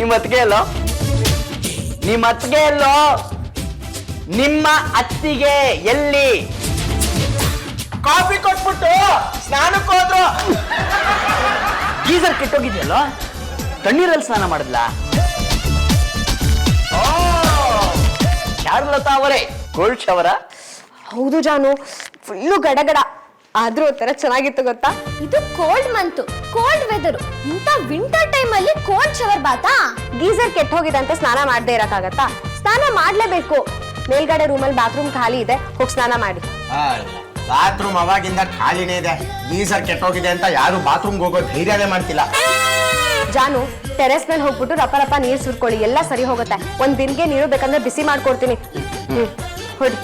ನಿಮ್ಮ ಅತ್ತಿಗೆ ಎಲ್ಲೋ? ನಿಮ್ಮ ಅತ್ತಿಗೆ ಎಲ್ಲೋ? ನಿಮ್ಮ ಅತ್ತಿಗೆ ಎಲ್ಲಿ? ಕಾಫಿ ಕೊಟ್ಬಿಟ್ಟು ಸ್ನಾನಕ್ಕೆ ಹೋದ್ರು. ಗೀಸರ್ ಕೆಟ್ಟೋಗಿದೆಯಲ್ಲೋ? ತಣ್ಣೀರಲ್ಲಿ ಸ್ನಾನ ಮಾಡಿದ್ಲ? ಚಾರುಲತಾ ಅವರೇ, ಕೋಲ್ಡ್ ಶವರ? ಹೌದು ಜಾನು, ಫುಲ್ಲು ಗಡಗಡ ಆದ್ರೂ ಒಂಥರ ಚೆನ್ನಾಗಿತ್ತು ಗೊತ್ತಾ. ಇದು ಕೋಲ್ಡ್ ಮಂತ್, ಕೋಲ್ಡ್ ವೆದರ್. ಇಂಥ ವಿಂಟರ್ ಟೈಮ್ ಅಲ್ಲಿ ಕೋಲ್ಡ್ ಶವರ್ ಬಾತಾ? ಗೀಸರ್ ಕೆಟ್ಟ ಹೋಗಿದೆ ಅಂತ ಸ್ನಾನ ಮಾಡದೇ ಇರಕ್ಕಾಗತ್ತಾ? ಸ್ನಾನ ಮಾಡ್ಲೇಬೇಕು. ಮೇಲ್ಗಡೆ ರೂಮಲ್ಲಿ ಬಾತ್ರೂಮ್ ಖಾಲಿ ಇದೆ, ಹೋಗಿ ಸ್ನಾನ ಮಾಡಿ. ಬಾತ್ರೂಮ್ ಅವಾಗಿಂದ ಖಾಲಿನೇ ಇದೆ. ಗೀಸರ್ ಕೆಟ್ಟೋಗಿದೆ ಅಂತ ಯಾರು ಬಾತ್ರೂಮ್ಗೆ ಹೋಗೋ ಧೈರ್ಯನೇ ಮಾಡ್ತಿಲ್ಲ. ಜಾನು, ಟೆರೆಸ್ ಮೇಲೆ ಹೋಗ್ಬಿಟ್ಟು ರಪ ರಪ ನೀರು ಸುರ್ಕೊಳ್ಳಿ, ಎಲ್ಲ ಸರಿ ಹೋಗುತ್ತೆ. ಒಂದ್ ದಿನಕ್ಕೆ ನೀರು ಬೇಕಂದ್ರೆ ಬಿಸಿ ಮಾಡ್ಕೊಡ್ತೀನಿ. ಹೊಡಿ.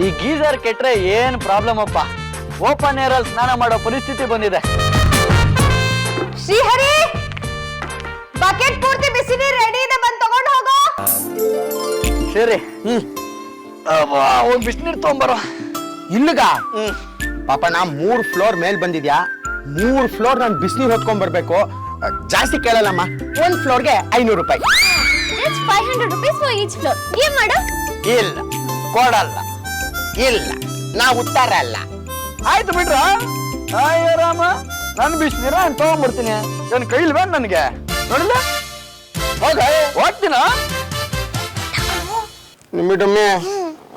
ಈ ಗೀಸರ್ ಕೆಟ್ರೆ ಏನ್ ಪ್ರಾಬ್ಲಮ್ ಅಪ್ಪ. ಓಪನ್ ಏರ್ ಅಲ್ಲಿ ಸ್ನಾನ ಮಾಡೋ ಪರಿಸ್ಥಿತಿ ಬಂದಿದೆ. ಶ್ರೀಹರಿ, ಬಕೆಟ್ ಪೂರ್ತಿ ಬಿಸಿ ನೀರು ರೆಡಿ ಇದೆ, ಬಂದ್ ತಗೊಂಡು ಹೋಗೋ. ಸರಿ, ಒಂದ್ ಬಿಸಿನೀರು ತಗೊಂಬರೋ. ಇಲ್ಲಿಗ ಪಾಪ ನಾ 3 ಫ್ಲೋರ್ ಮೇಲ್ ಬಂದಿದ್ಯಾ. 3 ಫ್ಲೋರ್ ನಾನು ಬಿಸಿನೀರು ಹೊತ್ಕೊಂಡ್ ಬರ್ಬೇಕು. ಜಾಸ್ತಿ ಕೇಳಲ್ಲಮ್ಮ, 1 ಫ್ಲೋರ್ಗೆ 500 ರೂಪಾಯಿ. It's 500 rupees for each floor. ಏನ್ ಮಾಡು? ಇಲ್ಲ, ಕೊಡಲ್ಲ. ಇಲ್ಲ, ನಾ ಉತ್ತರ ಅಲ್ಲ. ಆಯ್ತು ಬಿಡ್ರ. ಅಯ್ಯೋ ರಾಮ, ನನ್ ಬಿಸಿನೀರ ತಗೊಂಡ್ಬರ್ತೀನಿ. ನನ್ ಕೈಲ್ವೇ ನನ್ಗೆ? ನೋಡಿಲ್ಲ, ಹೋಗ್ತೀನ. ನಿಮ್ಮಿಡಮ್ಮೆ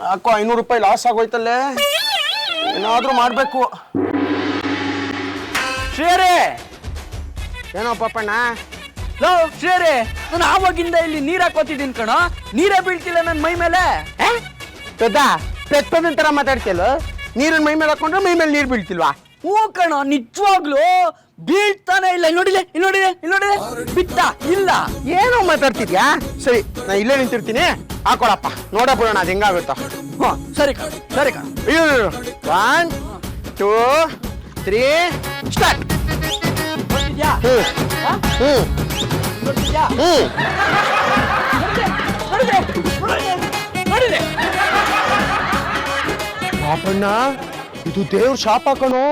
ಯಾಕೋ 500 ರೂಪಾಯಿ ಲಾಸ್ ಆಗೋಯ್ತಲ್ಲೇ. ಏನಾದ್ರೂ ಮಾಡ್ಬೇಕು. ಶ್ರೀಯರೇ, ಏನೋ ಪಾಪಣ್ಣ? ಲೋ ಶ್ರೀಯರೇ, ನಾನು ಆವಾಗಿಂದ ಇಲ್ಲಿ ನೀರ್ ಹಾಕೋತಿದ್ದೀನಿ ಕಣೋ. ನೀರೇ ಬೀಳ್ತಿಲ್ಲ ನನ್ ಮೈ ಮೇಲೆ. ಪೆಪ್ಪನ್ ತರ ಮಾತಾಡ್ತಿಯಲ್ಲ. ನೀರನ್ನ ಮೈ ಮೇಲೆ ಹಾಕೊಂಡ್ರೆ ಮೈ ಮೇಲೆ ನೀರ್ ಬೀಳ್ತಿಲ್ವಾ? ಹೂ ಕಣೋ, ನಿಜವಾಗ್ಲು ಬೀಳ್ತಾನೆ ಇಲ್ಲ. ಇಲ್ಲಿ ನೋಡಿದೆ ಬಿಟ್ಟ ಇಲ್ಲ. ಏನೋ ಮಾತಾಡ್ತಿದ್ಯಾ? ಸರಿ, ನಾ ಇಲ್ಲೇ ನಿಂತಿರ್ತೀನಿ, ಹಾಕೊಳಪ್ಪ, ನೋಡ ಬಿಡೋಣ ಅದು ಹೆಂಗಾಗುತ್ತೋ. ಸರಿ ಕಣ. 1 2 3 ಸ್ಟಾರ್ಟ್. ನೋಡ್ತಿದ್ಯಾ? ನೋಡ್ತಿದ್ಯಾ? ನೋಡಿದೆ. ಪಾಪಣ್ಣ, ಇದು ದೇವ್ರ ಶಾಪ ಕಣೋ.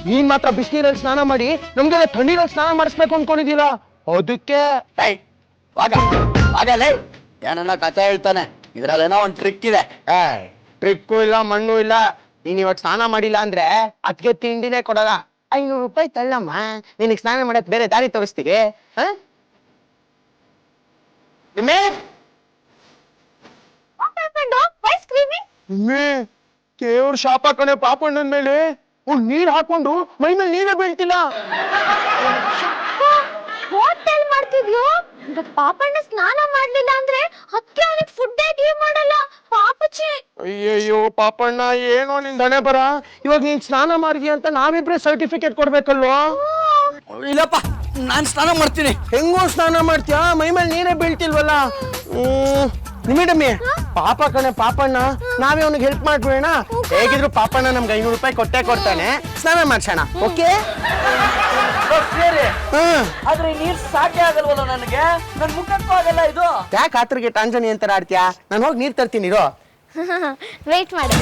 ನೀನ್ ಮಾತ್ರ ಬಿಸಿನೀರಲ್ಲಿ ಸ್ನಾನ ಮಾಡಿ ನಮ್ಗೆಲ್ಲ ತಣ್ಣೀರಲ್ಲಿ ಸ್ನಾನ ಮಾಡಿಸ್ಬೇಕು ಅನ್ಕೊಂಡಿದ್ದೀರಾ. ಅದಕ್ಕೆ ಏನನ್ನ ಕಥೆ ಹೇಳ್ತಾನೆ. ಇದ್ರಲ್ಲೇನೋ ಒಂದ್ ಟ್ರಿಕ್ ಇದೆ. ಟ್ರಿಕ್ಕು ಇಲ್ಲ, ಮಣ್ಣು ಇಲ್ಲ. ನೀನ್ ಇವತ್ತು ಸ್ನಾನ ಮಾಡಿಲ್ಲ ಅಂದ್ರೆ ಅದಕ್ಕೆ ತಿಂಡಿನೇ ಕೊಡಲ್ಲ. 500 ರೂಪಾಯಿ ತಳ್ಳಮ್ಮ, ನಿನಗೆ ಸ್ನಾನ ಮಾಡಕ್ ಬೇರೆ ದಾರಿ ತೋರಿಸ್ತೀವಿ. ದೇವ್ರ ಶಾಪ ಕಣೆ ಪಾಪಣ್ಣನ ಮೇಲೆ. ನೀರ್ ಹಾಕೊಂಡು ಮೈ ಮೇಲೆ ನೀರೇ ಬೀಳ್ತಿಲ್ಲ. ಹೋಟೆಲ್ ಮಾಡ್ತಿದ್ಯೋ? ಪಾಪಣ್ಣ ಸ್ನಾನ ಮಾಡ್ಲಿಲ್ಲ ಅಂದ್ರೆ ಅದಕ್ಕೆ ಅವನಿಗೆ ಫುಡ್ ಗಿವ್ ಮಾಡಲ್ಲ. ಪಾಪಚ್ಚಿ. ಅಯ್ಯಯ್ಯೋ ಪಾಪಣ್ಣ, ಏನೋ ನಿನ್ ಹಣೆ ಬರ. ಇವಾಗ ನೀನ್ ಸ್ನಾನ ಮಾಡಿದ್ಯಾ ಅಂತ ನಾವಿಬ್ರೆ ಸರ್ಟಿಫಿಕೇಟ್ ಕೊಡ್ಬೇಕಲ್ವಾ? ಇಲ್ಲಪ್ಪ, ನಾನ್ ಸ್ನಾನ ಮಾಡ್ತೀನಿ. ಹೆಂಗೋ ಸ್ನಾನ ಮಾಡ್ತೀಯಾ? ಮೈ ಮೇಲೆ ನೀರೇ ಬೀಳ್ತಿಲ್ವಲ್ಲ. ನಿಮಿಡಮ್ಮಿ, ಪಾಪ ಕಣೆ ಪಾಪಣ್ಣ, ನಾವೇ ಅವನಿಗೆ ಹೆಲ್ಪ್ ಮಾಡ್ಬೇಡ. ಹೇಗಿದ್ರು ಪಾಪಣ್ಣ ನಮ್ಗೆ 500 ರೂಪಾಯಿ ಕೊಟ್ಟೆ ಕೊಡ್ತಾನೆ. ಸ್ನಾನ ಮಾಡ್ಸೋಣ, ಓಕೆ? ಆದ್ರೆ ನೀರ್ ಸಾಕೆ ಆಗಲ್ವಲ್ಲ ನನಗೆ. ನನ್ ಮುಖಕ್ಕೂ ಆಗಲ್ಲ ಇದು. ಯಾಕೆ ಆತರಿಗೆ ಟಾಂಜನಿ ಅಂತ ಆಡ್ತೀಯಾ? ನಾನು ಹೋಗಿ ನೀರ್ ತರ್ತೀನಿ ಇರೋ. ವೇಟ್ ಮಾಡು.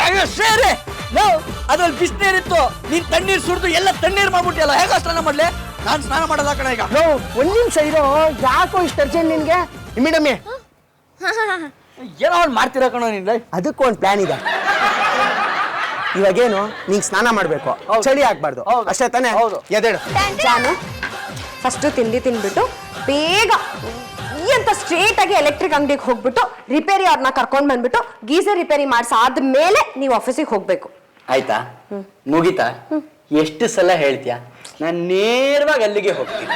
ಅಯ್ಯೋ ಸೇರಿ, ಅದ್ರಲ್ಲಿ ಬಿಸಿನೀರಿತ್ತು. ನೀನ್ ತಣ್ಣೀರ್ ಸುರಿದು ಎಲ್ಲ ತಣ್ಣೀರ್ ಮಾಡ್ಬಿಟ್ಟಿಯಲ್ಲ. ಹೇಗ ಸ್ನಾನ ಮಾಡ್ಲೆ? ನಾನ್ ಸ್ನಾನ ಮಾಡೋದ ಕಣ ಈಗ. ಒಂದ್ ನಿಮಿಷ ಇರೋ, ಯಾಕೋ ಇಷ್ಟು ಅರ್ಜೆಂಟ್ ನಿನ್ಗೆ? ಇಮಿಡಮ್ಮಿ, ಏನೋ ಒಂದು ಮಾಡ್ತೀರ ಕಣ ನಿಂದ. ಅದಕ್ಕೂ ಒಂದು ಪ್ಲಾನ್ ಇದೆ. ಇವಾಗೇನು, ನೀನ್ ಸ್ನಾನ ಮಾಡ್ಬೇಕು, ಚಳಿ ಆಗ್ಬಾರ್ದು, ಅಷ್ಟೇ ತಾನೇ? ಎದೇಳು. ಜಾನು, ಫಸ್ಟ್ ತಿಂಡಿ ತಿನ್ಬಿಟ್ಟು ಬೇಗ ಅಂತ ಸ್ಟ್ರೇಟ್ ಆಗಿ ಎಲೆಕ್ಟ್ರಿಕ್ ಅಂಗಡಿಗೆ ಹೋಗ್ಬಿಟ್ಟು ರಿಪೇರಿ ಅವ್ರನ್ನ ಕರ್ಕೊಂಡ್ ಬಂದ್ಬಿಟ್ಟು ಗೀಸರ್ ರಿಪೇರಿ ಮಾಡ್ಸಾದ್ಮೇಲೆ ನೀವು ಆಫೀಸಿಗೆ ಹೋಗ್ಬೇಕು. ಆಯ್ತಾ? ಮುಗಿತಾ? ಎಷ್ಟು ಸಲ ಹೇಳ್ತೀಯ? ನಾನು ನೇರವಾಗಿ ಅಲ್ಲಿಗೆ ಹೋಗ್ತೀನಿ.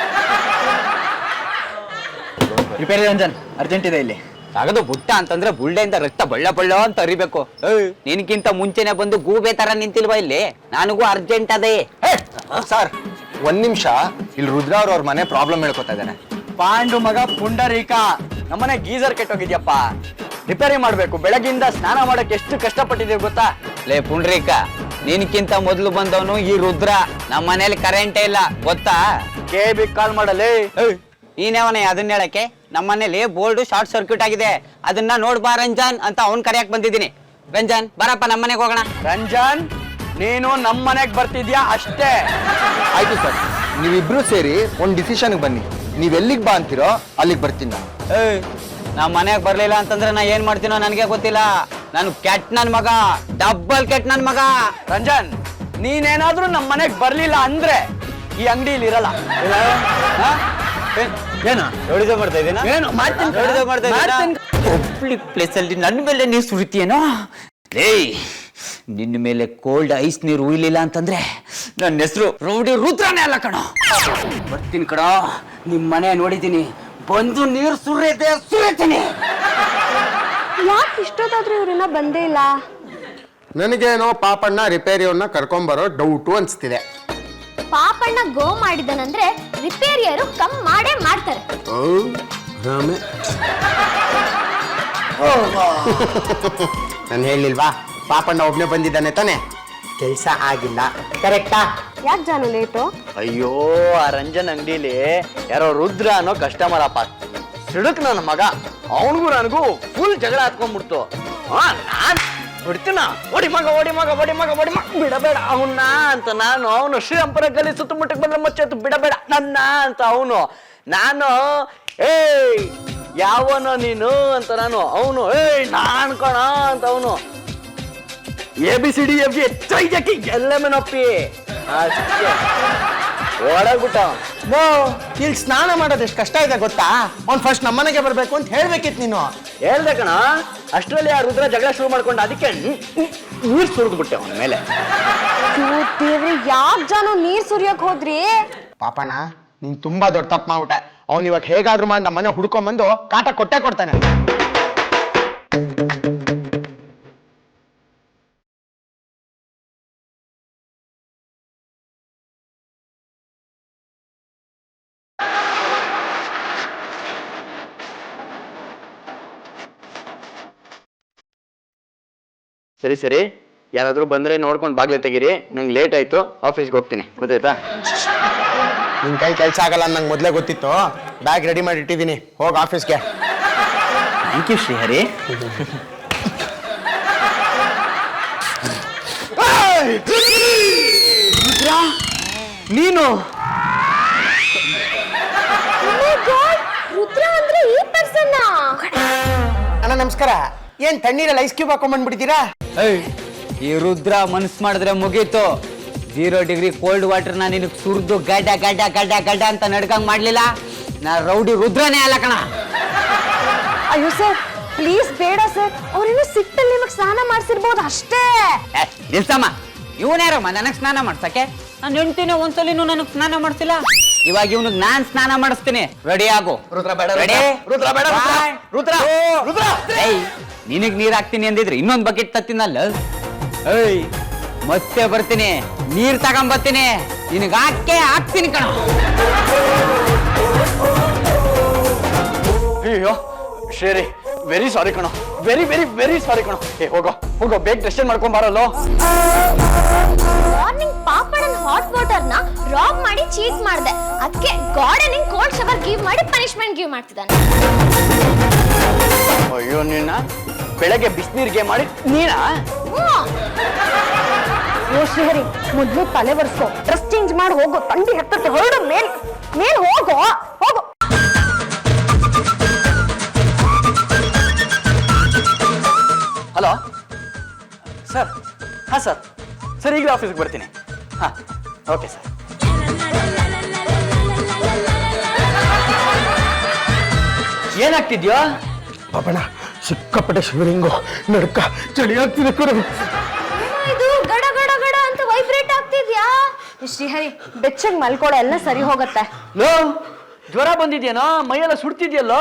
ರಿಪೇರಿ ರಂಜನ್, ಅರ್ಜೆಂಟ್ ಇದೆ ಇಲ್ಲಿ. ತಗದು ಬುಟ್ಟ ಅಂತಂದ್ರೆ ಬುಳ್ಳೆಯಿಂದ ರಕ್ತ ಬಳ್ಳ ಅಂತ ಅರಿಬೇಕು. ನಿನ್ಕಿಂತ ಮುಂಚೆನೆ ಬಂದು ಗೂಬೆ ತರ ನಿಂತಿಲ್ವಾ ಇಲ್ಲಿ? ನನಗೂ ಅರ್ಜೆಂಟ್ ಅದೇ. ಸರ್, ಒಂದ್ ನಿಮಿಷ. ಇಲ್ಲಿ ರುದ್ರ ಅವ್ರ ಮನೆ ಪ್ರಾಬ್ಲಮ್ ಹೇಳ್ಕೊತಾ ಇದ್ದಾನೆ. ಪಾಂಡು ಮಗ ಪುಂಡರೀಕ, ನಮ್ಮನೆ ಗೀಸರ್ ಕೆಟ್ಟೋಗಿದ್ಯಪ್ಪ. ರಿಪೇರಿ ಮಾಡ್ಬೇಕು. ಬೆಳಗಿಂದ ಸ್ನಾನ ಮಾಡಕ್ ಎಷ್ಟು ಕಷ್ಟಪಟ್ಟಿದ್ದೀವಿ ಗೊತ್ತಾ? ಲೇ ಪುಂಡ್ರೀಕ, ನಿನ್ಕಿಂತ ಮೊದ್ಲು ಬಂದವನು ಈ ರುದ್ರ. ನಮ್ಮ ಮನೇಲಿ ಕರೆಂಟೇ ಇಲ್ಲ ಗೊತ್ತಾ? KB ಕಾಲ್ ಮಾಡಲೇ. ನೀನೇವನೇ ಅದನ್ನ ಹೇಳಕ್ಕೆ? ನಮ್ಮ ಮನೇಲಿ ಬೋರ್ಡ್ ಶಾರ್ಟ್ ಸರ್ಕ್ಯೂಟ್ ಆಗಿದೆ, ಅದನ್ನ ನೋಡ್ಬಾ ರಂಜನ್ ಅಂತ ಅವ್ನ್ ಕರೆಯಕ್ ಬಂದಿದ್ದೀನಿ. ರಂಜನ್ ಬರಪ್ಪ ನಮ್ಮನೆಗೆ ಹೋಗೋಣ. ರಂಜನ್, ನೀನು ನಮ್ಮ ಮನೆಗೆ ಬರ್ತಿದ್ಯಾ ಅಷ್ಟೇ. ಆಯ್ತು ಸರ್, ನೀವಿಬ್ರು ಸೇರಿ ಒಂದು ಡಿಸಿಷನ್ಗೆ ಬನ್ನಿ. ನೀವೆಲ್ಲಿಗೆ ಬಾ ಅಂತೀರೋ ಅಲ್ಲಿಗೆ ಬರ್ತೀನಿ ನಾನು. ನಾ ಮನೆಗೆ ಬರ್ಲಿಲ್ಲ ಅಂತಂದ್ರೆ ನಾ ಏನ್ ಮಾಡ್ತೀನೋ ನನಗೆ ಗೊತ್ತಿಲ್ಲ. ನಾನು ಕೆಟ್ಟ ನನ್ ಮಗ, ಡಬ್ಬಲ್ ಕೆಟ್ಟ ನನ್ ಮಗ. ರಂಜನ್, ನೀನೇನಾದ್ರೂ ನಮ್ಮ ಮನೆಗೆ ಬರ್ಲಿಲ್ಲ ಅಂದ್ರೆ ಈ ಅಂಗಡಿಲಿ ಇರಲ್ಲ. ಏನು ಹೊಡಿದ ಮಾಡ್ತಾ ಇದ್ದೀನ? ಏನು ಮಾಡ್ತೀನಿ ಹೊಡಿದ ಮಾಡ್ತಾ ಮಾಡ್ತೀನಿ. ಪಬ್ಲಿಕ್ ಪ್ಲೇಸ್ ಅಲ್ಲಿ ನನ್ನ ಮೇಲೆ ನೀರು ಸುರಿತೀಯೇನೋ? ಏಯ್, ನಿನ್ನ ಮೇಲೆ ಕೋಲ್ಡ್ ಐಸ್ ನೀರು ಉಯ್ಲಿಲ್ಲ ಅಂತಂದ್ರೆ ನನ್ನ ಹೆಸರು ರೌಡಿ ರುದ್ರನೇ ಅಲ್ಲ ಕಣೋ. ಬರ್ತೀನಿ ಕಣೋ, ನಿಮ್ ಮನೆ ನೋಡಿದ್ದೀನಿ, ಬಂದು ನೀರು ಸುರಿತೀನಿ. ಯಾಕೆ ಇಷ್ಟೊತ್ತಾದ್ರೂ ಇವ್ರನ್ನ ಬಂದೇ ಇಲ್ಲ? ನನಗೇನೋ ಪಾಪಣ್ಣ ರಿಪೇರಿಯವ್ರನ್ನ ಕರ್ಕೊಂಬರೋ ಡೌಟು ಅನ್ಸ್ತಿದೆ. ಪಾಪಣ್ಣ ಗೋ ಮಾಡಿದನಂದ್ರೆ ರಿಪೇರಿಯರು ಕಮ್ ಮಾಡೇ ಮಾಡ್ತಾರೆ. ನಾನು ಹೇಳಿಲ್ವಾ, ಪಾಪಣ್ಣ ಒಬ್ನೇ ಬಂದಿದ್ದಾನೆ ತಾನೆ, ಕೆಲಸ ಆಗಿಲ್ಲ. ಕರೆಕ್ಟಾ? ಯಾಕೆ ಜಾನು ಲೇಟು? ಅಯ್ಯೋ, ಆ ರಂಜನ್ ಅಂಗಡಿಲಿ ಯಾರೋ ರುದ್ರ ಅನ್ನೋ ಕಸ್ಟಮರ್ ಅಪ್ಪ, ಸಿಡುಕ್ ನನ್ನ ಮಗ. ಅವನಿಗೂ ನನಗೂ ಫುಲ್ ಜಗಳ ಹಾಕೊಂಡ್ಬಿಡ್ತು. ನಾನ್ ಬಿಡ್ತೀನ, ಓಡಿ ಮಗ ಓಡಿ ಮಗ ಓಡಿ ಮಗ ಓಡಿ ಮಗ, ಬಿಡಬೇಡ ಅವನ್ನ ಅಂತ ನಾನು. ಅವನು ಶ್ರೀರಂಪರ ಗಲಿ ಸುತ್ತಮುಟ್ಟಕ್ಕೆ ಬಂದ್ರೆ ಮಚ್ಚತ್ತು, ಬಿಡಬೇಡ ನನ್ನ ಅಂತ ಅವನು. ನಾನು ಏಯ್ ಯಾವನೋ ನೀನು ಅಂತ ನಾನು, ಅವನು ಏಯ್ ನಾನ್ ಕಣ ಅಂತ ಅವನು. ABCD FG ಹೆಚ್ಚಾಗಿ ಎಲ್ಲಮ್ಮನಪ್ಪಿ ಅಷ್ಟೇ ಓಡಾಗ್ಬಿಟ್ಟ. ಇಲ್ಲಿ ಸ್ನಾನ ಮಾಡೋದು ಎಷ್ಟು ಕಷ್ಟ ಇದೆ ಗೊತ್ತಾ? ಅವ್ನು ಫಸ್ಟ್ ನಮ್ಮನೆಗೆ ಬರ್ಬೇಕು ಅಂತ ಹೇಳ್ಬೇಕಿತ್ತು ನೀನು. ಹೇಳ್ದೆ ಕಣ, ಅಷ್ಟರಲ್ಲಿ ಆ ರುದ್ರ ಜಗಳ ಶುರು ಮಾಡ್ಕೊಂಡು ಅದಕ್ಕೆ ನೀರು ಸುರಿದ್ಬಿಟ್ಟೆ ಅವನ ಮೇಲೆ. ದೇವ್ರೆ, ಯಾಕೆ ಜಾನು ನೀರ್ ಸುರಿಯಕ್ ಹೋದ್ರಿ? ಪಾಪಣ್ಣ, ನೀನ್ ತುಂಬಾ ದೊಡ್ಡ ತಪ್ಪು ಮಾಡ್ಬಿಟ್ಟೆ. ಅವ್ನು ಇವಾಗ ಹೇಗಾದ್ರೂ ಮಾಡಿ ನಮ್ಮನೆ ಹುಡ್ಕೊಂಬಂದು ಕಾಟ ಕೊಟ್ಟೆ ಕೊಡ್ತಾನೆ. ಸರಿ ಸರಿ, ಯಾರಾದ್ರೂ ಬಂದ್ರೆ ನೋಡ್ಕೊಂಡು ಬಾಗ್ಲೆ ತೆಗೀರಿ. ನಂಗೆ ಲೇಟ್ ಆಯ್ತು, ಆಫೀಸ್ಗೆ ಹೋಗ್ತೀನಿ, ಗೊತ್ತಾಯ್ತಾ? ನಿನ್ ಕೈ ಕೆಲಸ ಆಗಲ್ಲ ನಂಗೆ ಮೊದಲೇ ಗೊತ್ತಿತ್ತು. ಬ್ಯಾಗ್ ರೆಡಿ ಮಾಡಿ ಇಟ್ಟಿದ್ದೀನಿ, ಹೋಗಿ ಆಫೀಸ್ಗೆ. Thank you Srihari. ನೀನು ರುದ್ರ ಅಂದ್ರೆ ಈ ಪರ್ಸನ್? ಅಣ್ಣ ನಮಸ್ಕಾರ. ಏನ್ ತಣ್ಣೀರಲ್ಲಿ ಐಸ್ ಕ್ಯೂಬ್ ಹಾಕೊಂಡ್ಬಂದ್ಬಿಡ್ತೀರಾ? ಈ ರುದ್ರ ಮನ್ಸ್ ಮಾಡಿದ್ರೆ ಮುಗೀತು. 0 ಡಿಗ್ರಿ ಕೋಲ್ಡ್ ವಾಟರ್ನ ನಿನಗೆ ಸುರಿದು ಗಡ್ಡ ಗಡ್ಡ ಗಡ್ಡ ಗಡ್ಡ ಅಂತ ನಡ್ಕಂಗ್ ಮಾಡ್ಲಿಲ್ಲ, ನಾ ರೌಡಿ ರುದ್ರನೇ ಅಲ್ಲ ಕಣ. ಅಯ್ಯೋ ಸರ್, ಪ್ಲೀಸ್ ಬೇಡ ಸರ್. ಅವ್ರೇನು ಸಿಟ್ಟಲ್ಲಿ ನಿಮಗ್ ಸ್ನಾನ ಮಾಡ್ಸಿರ್ಬೋದು ಅಷ್ಟೇ. ನಿಲ್ಸಮ್ಮ, ಇವನ್ಯಾರಮ್ಮ ನನಗೆ ಸ್ನಾನ ಮಾಡ್ಸಕ್ಕೆ? ನಾನು ಹೆಂಡ್ತಿನೇ ಒಂದ್ಸಲಿನೂ ನನಗೆ ಸ್ನಾನ ಮಾಡ್ಸಿಲ್ಲ. ಇವಾಗ ಇವನಿಗೆ ನಾನ್ ಸ್ನಾನ ಮಾಡಿಸ್ತೀನಿ. ರೆಡಿ ಆಗು. ರುದ್ರ ಬೇಡ, ರೆಡಿ? ರುದ್ರ ಬೇಡ, ರುದ್ರ ರುದ್ರ. ಏಯ್, ನಿನಗ್ ನೀರ್ ಹಾಕ್ತೀನಿ ಅಂದಿದ್ರೆ ಇನ್ನೊಂದ್ ಬಕೆಟ್ ತತ್ತಿನಲ್ಲ. ಏಯ್, ಮತ್ತೆ ಬರ್ತೀನಿ, ನೀರ್ ತಗೊಂಬರ್ತೀನಿ, ನಿನಗ್ ಹಾಕ್ತೀನಿ ಕಣ. ಅಯ್ಯೋ ಶ್ರೀರಿ, ವೆರಿ ಸಾರಿ ಕಣ, ವೆರಿ ವೆರಿ ವೆರಿ ಸಾರಿ ಕಣ. ಏ ಹೋಗೋ ಹೋಗೋ, ಬೇಗ ಡ್ರೆಸ್ ಮಾಡ್ಕೊಂಡ್ ಬರಲ್ಲೋ. ಮಾರ್ನಿಂಗ್ ಪಾಪಡನ್ ಹಾಟ್ ವಾಟರ್ ನ ರಾಗ್ ಮಾಡಿ ಚೀಟ್ ಮಾಡ್ದೆ, ಅದಕ್ಕೆ ಗಾರ್ಡನಿಂಗ್ ಕೋಲ್ಡ್ ಶವರ್ ಗಿವ್ ಮಾಡಿ ಪನಿಷ್ಮೆಂಟ್ ಗಿವ್ ಮಾಡ್ತಿದ್ದಾನೆ. ಅಯ್ಯೋ, ನಿನ್ನ ಬೆಳಗ್ಗೆ ಬಿಸಿನೀರಿಗೆ ಮಾಡಿ ನೀನಾ? ಶ್ರೀಹರಿ, ಮೊದ್ಲು ತಲೆ ಬರ್ಸ್ಕೊ, ಡ್ರೆಸ್ ಚೇಂಜ್ ಮಾಡಿ ಹೋಗು. ತಂಡಿ ಹತ್ತತ್ತೆ, ಹೊರಡು, ಮೇಲ್ ಹೋಗೋ, ಹೋಗು. Hello sir. ಹಾಂ ಸರ್, ಸರ್ ಈಗಲೇ ಆಫೀಸ್ಗೆ ಬರ್ತೀನಿ. ಹಾಂ, ಓಕೆ ಸರ್. ಏನಾಗ್ತಿದ್ಯೋ? ಪಾಪಣ್ಣ, ಸಿಕ್ಕಾಪಟ್ಟೆ ಶಿವರಿಂಗು, ನಡ್ಕ, ಚಳಿ ಆಗ್ತಿದೆ ಕರು. ಇದು ಗಡ ಗಡ ಗಡ ಅಂತ ವೈಬ್ರೇಟ್ ಆಗ್ತಿದ್ಯಾ? ಶ್ರೀಹರಿ, ಬೆಚ್ಚಗ್ ಮಲ್ಕೊಳ, ಎಲ್ಲ ಸರಿ ಹೋಗತ್ತೆ. ಲೋ, ಜ್ವರ ಬಂದಿದ್ಯೇನೋ? ಮೈಯೆಲ್ಲ ಸುಡ್ತಿದ್ಯಲ್ಲೋ?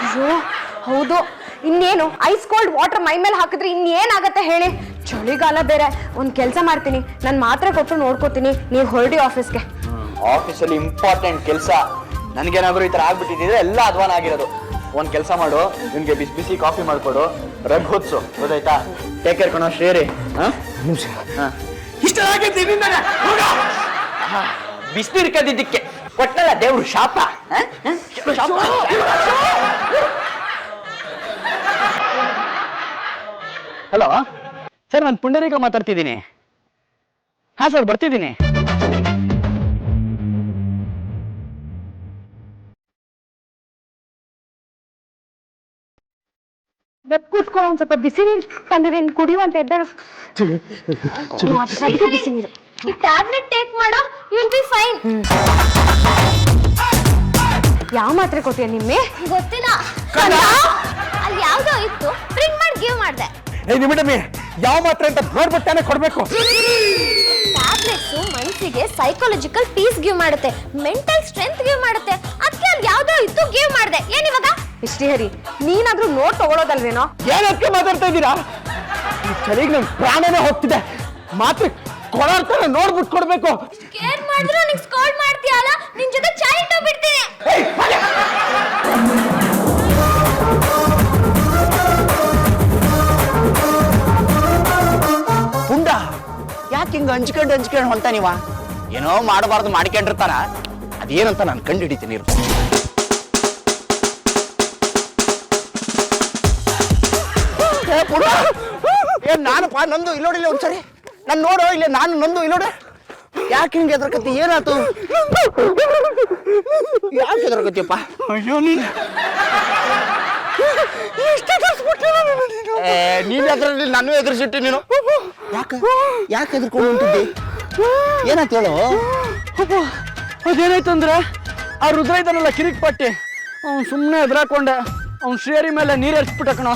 ಅಯ್ಯೋ ಹೌದು, ಇನ್ನೇನು ಐಸ್ ಕೋಲ್ಡ್ ವಾಟರ್ ಮೈ ಮೇಲೆ ಹಾಕಿದ್ರೆ ಇನ್ನೇನಾಗತ್ತೆ ಹೇಳಿ? ಚಳಿಗಾಲ ಬೇರೆ. ಒಂದ್ ಕೆಲಸ ಮಾಡ್ತೀನಿ, ನಾನು ಮಾತ್ರೆ ಕೊಟ್ಟು ನೋಡ್ಕೋತೀನಿ, ನೀವು ಹೊರಡಿ ಆಫೀಸ್ಗೆ. ಆಫೀಸಲ್ಲಿ ಇಂಪಾರ್ಟೆಂಟ್ ಕೆಲಸ. ನನಗೇನಾದ್ರೂ ಈ ಥರ ಆಗ್ಬಿಟ್ಟಿದ್ರೆ ಎಲ್ಲ ಅಧ್ವಾನ ಆಗಿರೋದು. ಒಂದ್ ಕೆಲಸ ಮಾಡು, ನಿನ್ಗೆ ಬಿಸಿ ಬಿಸಿ ಕಾಫಿ ಮಾಡ್ಕೊಡು, ರಗ್ ಹೊತ್ಸು, ಗೊತ್ತಾಯ್ತಾ? ಟೇಕ್ ಕೇರ್ ಕಣೋ ಶ್ರೀರಿ. ಬಿಸಿನೀರು ಕದ್ದಿದ್ದಕ್ಕೆ ಕೊಟ್ಟಲ್ಲ ದೇವ್ರು ಶಾಪ. ಹಲೋ ಸರ್, ನಾನು ಪುಂಡರೀಕ ಮಾತಾಡ್ತಿದ್ದೀನಿ. ಹಾಂ ಸರ್, ಬರ್ತಿದ್ದೀನಿ. ಕೂತ್ಕೊಂಡು ಒಂದ್ ಸ್ವಲ್ಪ ಬಿಸಿ ನೀರು ತಂದಿದ್ದೀನಿ, ಕುಡಿಯುವಂತ ಎದ್ದಾಳು. ಬಿಸಿ ನೀರು. ಈ ಟ್ಯಾಬ್ಲೆಟ್ ಟೇಕ್ ಮಾಡೋ, ಯು ವಿಲ್ ಬಿ ಫೈನ್. ಯಾವ ಮಾತ್ರೆ ಕೊಟ್ಟಿಯ ನಿಮ್ಮೆ? ಗೊತ್ತಿಲ್ಲ, ಅಲ್ಲಿ ಯಾವ್ದೋ ಇತ್ತು, ಪ್ರಿಂಟ್ ಮಾಡಿ ಗಿವ್ ಮಾಡ್ದೆ. ನಿಮಿಟಮ್ಮಿ, ಯಾವ ಮಾತ್ರೆ ಅಂತ ನೋಡ್ಬಿಟ್ಟಾನೆ ಕೊಡ್ಬೇಕು. ಟ್ಯಾಬ್ಲೆಟ್ಸ್ ಮನಸ್ಸಿಗೆ ಸೈಕಾಲಜಿಕಲ್ ಪೀಸ್ ಗಿವ್ ಮಾಡುತ್ತೆ, ಮೆಂಟಲ್ ಸ್ಟ್ರೆಂತ್ ಗಿವ್ ಮಾಡುತ್ತೆ. ಅದಕ್ಕೆ ಅಲ್ಲಿ ಯಾವ್ದೋ ಇತ್ತು, ಗಿವ್ ಮಾಡ್ದೆ. ಏನಿವಾಗ? ಶ್ರೀಹರಿ, ನೀನಾದ್ರೂ ನೋಟ್ ತಗೊಳೋದಲ್ವೇನೋ? ಏನಕ್ಕೆ ಮಾತಾಡ್ತಾ ಇದ್ದೀರಾ? ಈ ಚಳಿಗೆ ನನ್ ಪ್ರಾಣನೇ ಹೋಗ್ತಿದೆ. ಮಾತ್ರೆ ಕೊಡಾಡ್ತಾನೆ ನೋಡ್ಬಿಟ್ಟು ಕೊಡ್ಬೇಕು. ಕೇರ್ ಮಾಡಿದ್ರು ನಿಂಗೆ ಸ್ಕಾಲ್ಡ್ ಮಾಡ್ತೀಯಲ್ಲ, ನಿನ್ ಜೊತೆ ಚಾಯ್ ಬಿಡ್ತೀನಿ. ಪುಂಡ ಯಾಕೆ ಹಿಂಗ ಹಂಚ್ಕೊಂಡು ಹೊಂಟ ನೀವ? ಏನೋ ಮಾಡಬಾರ್ದು ಮಾಡ್ಕೊಂಡಿರ್ತಾರ, ಅದೇನಂತ ನಾನು ಕಂಡು ಹಿಡಿತೀನಿ. ಏನ್ ನಾನಪ್ಪ, ನಂದು ಇಲ್ಲೋಡಿಲ್ಲ ಒಂದ್ಸರಿ ನಾನು ನೋಡು, ಇಲ್ಲ ನಾನು ನಂದು ಇಲ್ಲೋಡ. ಯಾಕೆ ಹಿಂಗೆ ಎದ್ರಕತ್ತಿ? ಏನಾಯ್ತು? ಯಾಕೆ ಎದ್ರಕತ್ತಿಯಪ್ಪ? ಅಯ್ಯೋ ನೀನು ನೀನು ಎದ್ರಲ್ಲಿ ನಾನು ಎದುರಿಸಿಟ್ಟು ನೀನು ಯಾಕೆ ಯಾಕೆ ಎದ್ರಕೊಂಡು ಹೊಂಟಿದ್ದಿ? ಏನಾಯ್ತು ಹೇಳು? ಅದೇನಾಯ್ತು ಅಂದ್ರೆ, ಆ ರುದ್ರ ಇದ್ದಾನಲ್ಲ ಕಿರಿಕ್ ಪಟ್ಟಿ, ಅವ್ನು ಸುಮ್ಮನೆ ಎದುರಾಕೊಂಡೆ, ಅವ್ನು ಶ್ರೀಹರಿ ಮೇಲೆ ನೀರು ಹರಿಸ್ಬಿಟ್ಟ ಕಣೋ.